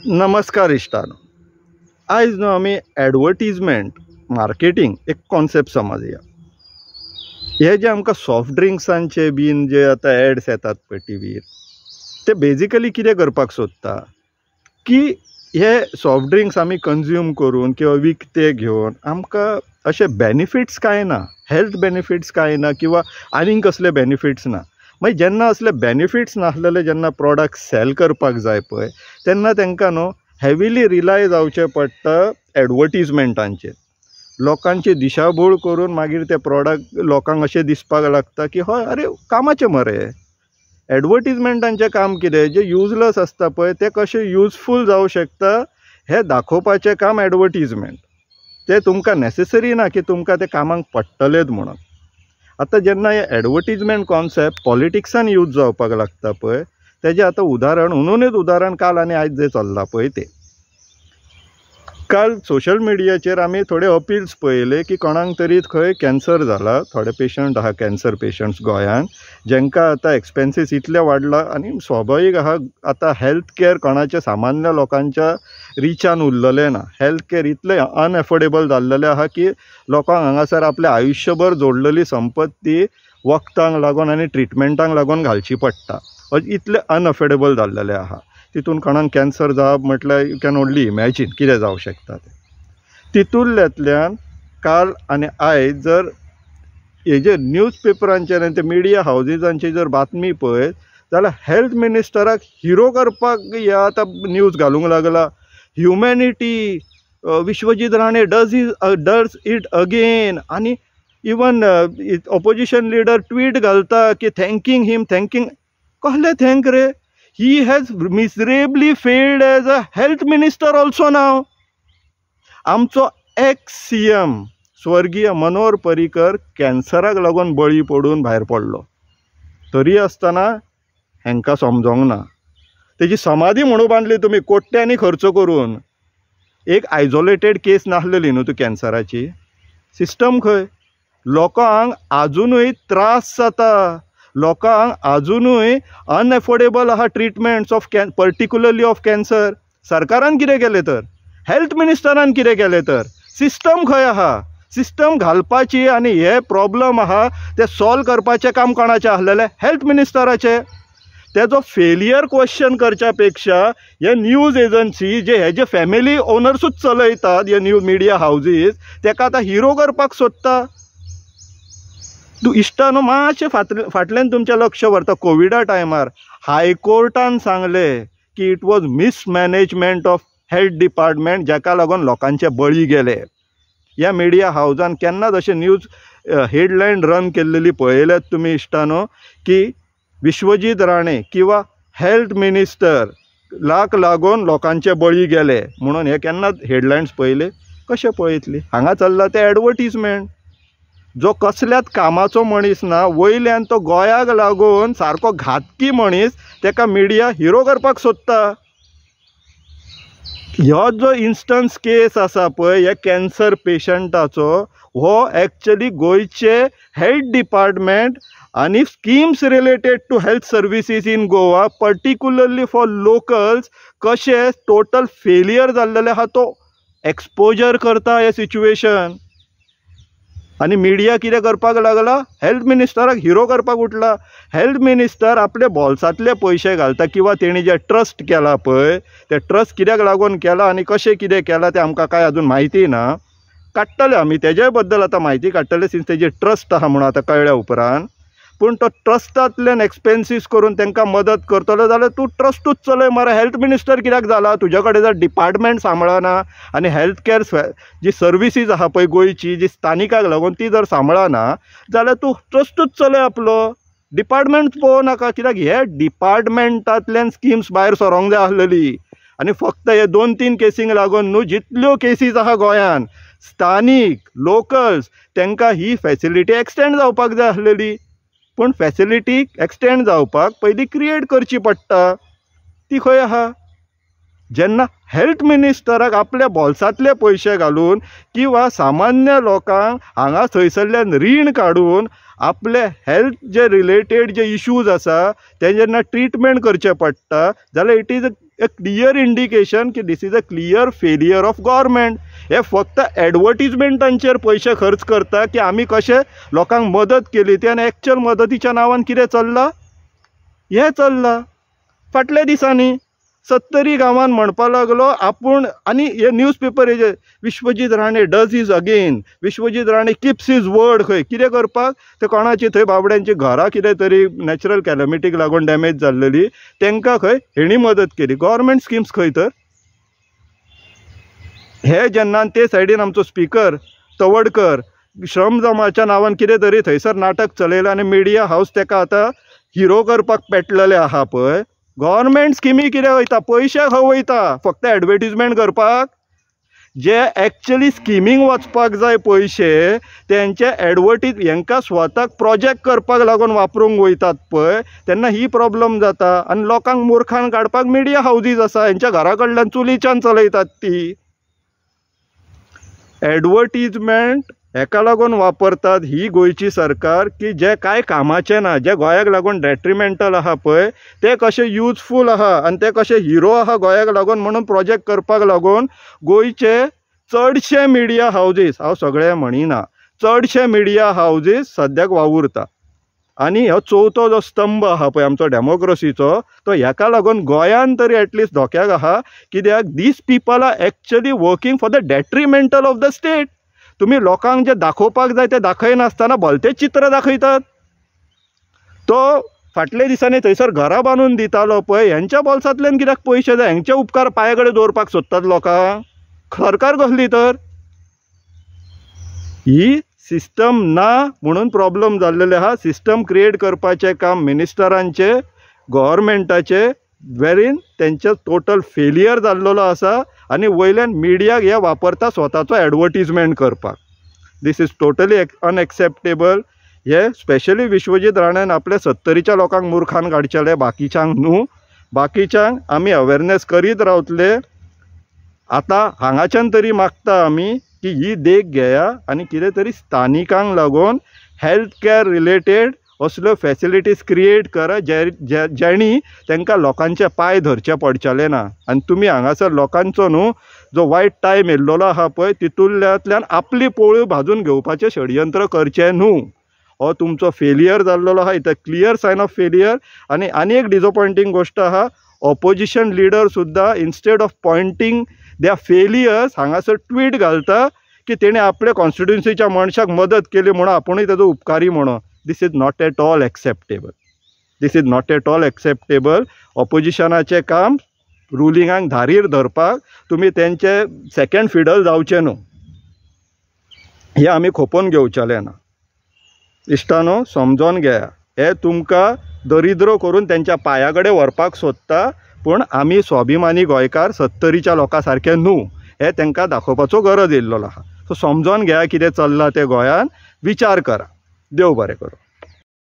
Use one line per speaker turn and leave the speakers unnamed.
नमस्कार इश्टानो. आयज न्हू आमी एडवर्टीजमेंट मार्केटिंग एक कॉन्सेप्ट समजया. हे जे आमकां सॉफ्ट ड्रिंक्सांचे बीन जे आतां एड्स येतात पळय टीव्हीर, ते बेजिकली कितें करपाक सोदता की हे सॉफ्ट ड्रिंक्स आमी कंज्यूम करून किंवा विकते घेवन आमकां अशे बेनिफिट्स कांय ना, हेल्थ बेनिफिट्स कांय ना किंवा आनीक कसले बेनिफिट्स ना. मागीर जेन्ना असले बेनिफिट्स नासलेले जेन्ना प्रॉडक्ट सेल करपाक जाय पळय, तेन्ना तांकां न्हू हेविली रिलाय जावचें पडटा एडवर्टीजमेंटांचेर. लोकांची दिशाभूल करून मागीर ते प्रॉडक्ट लोकांक अशें दिसपाक लागता की हय अरे कामाचें मरे. एडवर्टीजमेंटांचें काम कितें, जे युजलेस आसता पळय ते कशें युजफूल जावं शकता हें दाखोवपाचें काम एडवर्टीजमेंट. ते तुमकां नेसेसरी ना की तुमकां ते कामाक पडटलेच म्हणून. आतां जेन्ना हे एडवर्टीजमेंट कॉन्सेप्ट पॉलिटिक्सान यूज जावपाक लागता पळय, तेजें आतां उदाहरण हुनूच उदाहरण काल आनी आयज जें चल्लां पळय तें. काल सोशल मिडियाचेर आमी थोडे अपील्स पळयले की कोणाक तरी खंय कॅन्सर जाला. थोडे पेशंट आहा कॅन्सर पेशंट्स गोंयान, जेंकां आतां एक्सपेन्सीस इतले वाडला आनी स्वाभावीक आहा आतां हेल्थ कॅर कोणाच्या सामान्य लोकांच्या रिचान उरलेलें ना. हेल्थ कॅर इतलें अनएफोर्डेबल जाल्लेलें आहा की लोकांक हांगासर आपलें आयुश्यभर जोडलेली संपत्ती वखदांक लागून आनी ट्रिटमेंटाक लागून घालची पडटा. इतलें अनएफोर्डेबल जाल्लेलें आहा. तितून कोणाक कॅन्सर जावप म्हटल्यार यू कॅन ओन्ली इमॅजीन कितें जावं शकता तें. तितूंतल्यान काल आनी आयज जर हेजे न्यूज पेपरांचेर आनी ते मिडिया हावजीसांची जर बातमी पळयत जाल्यार हेल्थ मिनिस्टराक हिरो करपाक हे आतां न्यूज घालूंक लागला. Humanity, Vishwajit Rane does it again. आनी इवन ऑपोजिशन लिडर ट्वीट घालता की थँकींग हिम. कहले थँक रे? He has miserably failed as a health minister also now. आमचो एक्स CM स्वर्गीय मनोहर पर्रीकर कॅन्सराक लागून बळी पडून भायर पडलो. तरी आसतना हांकां समजोंक ना. तेजी समाधी म्हणून बांदली तुमी कोट्यांनी खर्च करून. एक आयसोलेटेड केस नासलेली न्हू ती कॅन्सराची. सिस्टम खंय? लोकांक आजुनूय त्रास जाता. लोकांक आजुनूय अनएफोर्डेबल आहा treatments of particularly of cancer. सरकारान कितें केलें तर, हेल्थ मिनिस्टरान कितें केलें तर, सिस्टम खंय आहा? सिस्टम घालपाची आनी हे प्रॉब्लम आहा ते सॉल्व करपाचें काम कोणाचें आसलेलें? हेल्थ मिनिस्टराचें. तेजो फेलियर क्वेश्चन करच्या पेक्षा हे न्यूज एजन्सी जे हेजे फॅमिली ओनर्सूच चलयतात, हे न्यूज मिडिया हावजीस, तेका आतां हिरो करपाक सोदता. तूं इश्टानो मातशें फाटल्यान तुमचें लक्ष व्हरता. कोविडा टायमार हायकोर्टान सांगलें की it was mismanagement of health department जाका लागून लोकांचे बळी गेले. ह्या मिडिया हावजान केन्नाच अशें न्यूज हेडलायन रन केल्लेली पळयल्यात तुमी इश्टानो की विश्वजीत राणे किंवा हेल्थ मिनिस्टर लाक लागून लोकांचे बळी गेले म्हणून हे केन्नाच हेडलायन्स पळयले? कशें पळयतली? हांगा चल्ला ते एडवर्टीजमेंट. जो कसल्याच कामाचो मनीस ना, वयल्यान तो गोंयाक लागून सारको घातकी मनीस, तेका मिडिया हिरो करपाक सोदता. ह्यो जो इन्स्टन्स केस आसा पळय ह्या कॅन्सर पेशंटाचो, हो एक्चुअली गोंयचे हेल्थ डिपार्टमेंट आनी schemes related to health services in Goa particularly for locals कशें टोटल फेलियर जाल्लेले आहा तो एक्सपोजर करता हे सिच्युएशन. आनी मिडिया कितें करपाक लागला? हेल्थ मिनिस्टराक हिरो करपाक उठला. हेल्थ मिनिस्टर आपले बोल्सांतले पयशे घालता किंवा तेणी जे ट्रस्ट केला पळय ते ट्रस्ट कित्याक लागून केला आनी कशें कितें केला तें आमकां कांय अजून म्हायती ना. काडटले आमी तेजे बद्दल आतां म्हायती काडटले सिन्स तेजे ट्रस्ट आहा म्हणून आतां कळ्ळ्या उपरांत. पूण तो ट्रस्टांतल्यान एक्सपेन्सीस करून तांकां मदत करतलो जाल्यार तूं ट्रस्टूच चलय मरे. हेल्थ मिनिस्टर कित्याक जाला? तुजे कडेन जर डिपार्टमेंट सांबाळना आनी हेल्थ कॅर जी सर्विसीस आहा पळय गोंयची जी स्थानिकाक लागून ती जर सांबाळना जाल्यार तूं ट्रस्टूच चलय आपलो. डिपार्टमेंट पळोवं नाका. कित्याक हे डिपार्टमेंटांतल्यान स्किम्स भायर सरोंक जाय आसलेली. आनी फक्त हे 2-3 केसींक लागून न्हू जितल्यो केसीस आहा गोंयान स्थानीक लोकल्स तांकां ही फॅसिलिटी एक्सटेंड जावपाक जाय आसलेली. पूण फॅसिलिटी एक्सटेंड जावपाक पयलीं क्रिएट करची पडटा. ती खंय आहा? जेन्ना हेल्थ मिनिस्टराक आपल्या बोल्सांतले पयशे घालून किंवा सामान्य लोकांक हांगा थंयसरल्यान रीण काडून आपले हेल्थ जे रिलेटेड जे इश्यूज आसा ते जेन्ना ट्रिटमेंट करचे पडटा जाल्यार it is a clear indication की this is a clear failure of government. हे फक्त ॲडवर्टिजमेंटांचेर पयशे खर्च करता की आमी कशे लोकांक मदत केली ती, आनी एक्चुअल मदतीच्या नांवान कितें चल्लां हें चल्लां. फाटल्या दिसांनी 70 गांवांन म्हणपा लागलो आपूण, आनी हे न्यूज पेपर हेजे Vishwajit Rane does it again, Vishwajit Rane keeps his word. खंय कितें करपाक, ते कोणाची थंय बाबड्यांची घरां कितें तरी नॅचरल कॅलॅमिटीक लागून डॅमेज जाल्लेली, तांकां खंय हेणी मदत केली. गव्हर्मेंट स्किम्स खंय तर हे जेन्ना ते सायडीन आमचो स्पीकर तवडकर श्रमदमाच्या नांवान कितें तरी थंयसर नाटक चलयलें आनी मिडिया हावस ताका आतां हिरो करपाक पेटलेले आहा पळय. गव्हर्मेंट स्किमी कितें वयता, पयशे खंय वयता, फक्त ॲडवर्टिजमेंट करपाक. जे एक्चुअली स्किमींक वचपाक जाय पयशे तेंचे ॲडवर्टीज हांकां स्वताक प्रोजेक्ट करपाक लागून वापरूंक वयतात पळय, तेन्ना ही प्रॉब्लम जाता. आनी लोकांक मुर्खान काडपाक मिडिया हावजीस आसा, हेंच्या घरा कडल्यान चुलीच्यान चलयतात ती. ॲडवर्टिजमेंट हेका लागून वापरतात ही गोंयची सरकार की जे कांय कामाचें ना, जे गोंयाक लागून डॅट्रिमेंटल आहा पळय ते कशे युजफूल आहा आनी ते कशे हिरो आहा गोंयाक लागून म्हणून प्रोजेक्ट करपाक लागून गोंयचे चडशे मिडिया हावजीस, हांव सगळे म्हणिना, चडशे मिडिया हावजीस सद्याक वावुरता. आनी हो चवथो जो स्तंभ आहा पळय आमचो डेमोक्रेसीचो, तो हेका लागून गोंयान तरी एटलिस्ट धोक्याक आहा. कित्याक this people are actually working for the detrimental of the state. तुम्ही लोकांक जे दाखोवपाक जाय ते दाखयनासतना भलतेच चित्र दाखयतात. तो फाटले दिसांनी थंयसर घरां बांदून दितालो पळय, हेंच्या बोल्सांतल्यान कित्याक पयशे जाय, हेंचे उपकार पांया कडेन दवरपाक सोदतात लोकांक. सरकार कसली तर ही सिस्टम ना म्हणून प्रॉब्लम जाल्लेले आहा. सिस्टम क्रिएट करपाचें काम मिनिस्टरांचे, गव्हर्मेंटाचे, वेरीन तेंचे टोटल फेलियर जाल्लो आसा. आनी वयल्यान मिडियाक हे वापरता स्वताचो ॲडवर्टिजमेंट करपाक. This is totally unacceptable. हे स्पेशली विश्वजीत राणेन आपले 70च्या लोकांक मुर्खान काडचेले, बाकीच्यांक न्हू. बाकीच्यांक आमी अवेरनेस करीत रावतले. आतां हांगाच्यान तरी मागता आमी की ही देख घेया आनी कितें तरी स्थानिकांक लागून हेल्थ कॅर रिलेटेड असल्यो फॅसिलिटीज क्रिएट करा जेणी तांकां लोकांचे पांय धरचे पडचले ना. आनी तुमी हांगासर लोकांचो न्हू जो वायट टायम येयल्लो आहा पळय तितूंतल्यान आपली पोळ्यो भाजून घेवपाचें षडयंत्र करचें न्हू. हो तुमचो फेलियर जाल्लो आहा, it a clear sign of failure. आनी एक डिसअपॉयंटींग गोश्ट आहा, ऑपोजिशन लिडर सुद्दां instead of pointing their failures हांगासर ट्वीट घालता की तेणे आपल्या कॉन्स्टिट्युन्सीच्या मनशाक मदत केली म्हणून आपुणूय ताजो उपकारी म्हणून. This is not at all acceptable. This is not at all acceptable. ऑपोजिशनाचें काम रुलिंगाक धारीर धरपाक तुमी तेंचे सेकंड फिडल जावचे न्हू. हे आमी खोपोवन घेवचेले ना. इश्टानो समजोन घेया, हे तुमकां दरिद्र करून तेंच्या पांया कडेन व्हरपाक सोदता, पूण आमी स्वाभिमानी गोंयकार 70च्या लोकां सारके न्हू हे तांकां दाखोवपाचो गरज येयल्लो आहा. सो समजोन घेया कितें चल्लां तें गोंयान, विचार करा. देव बरें करूं.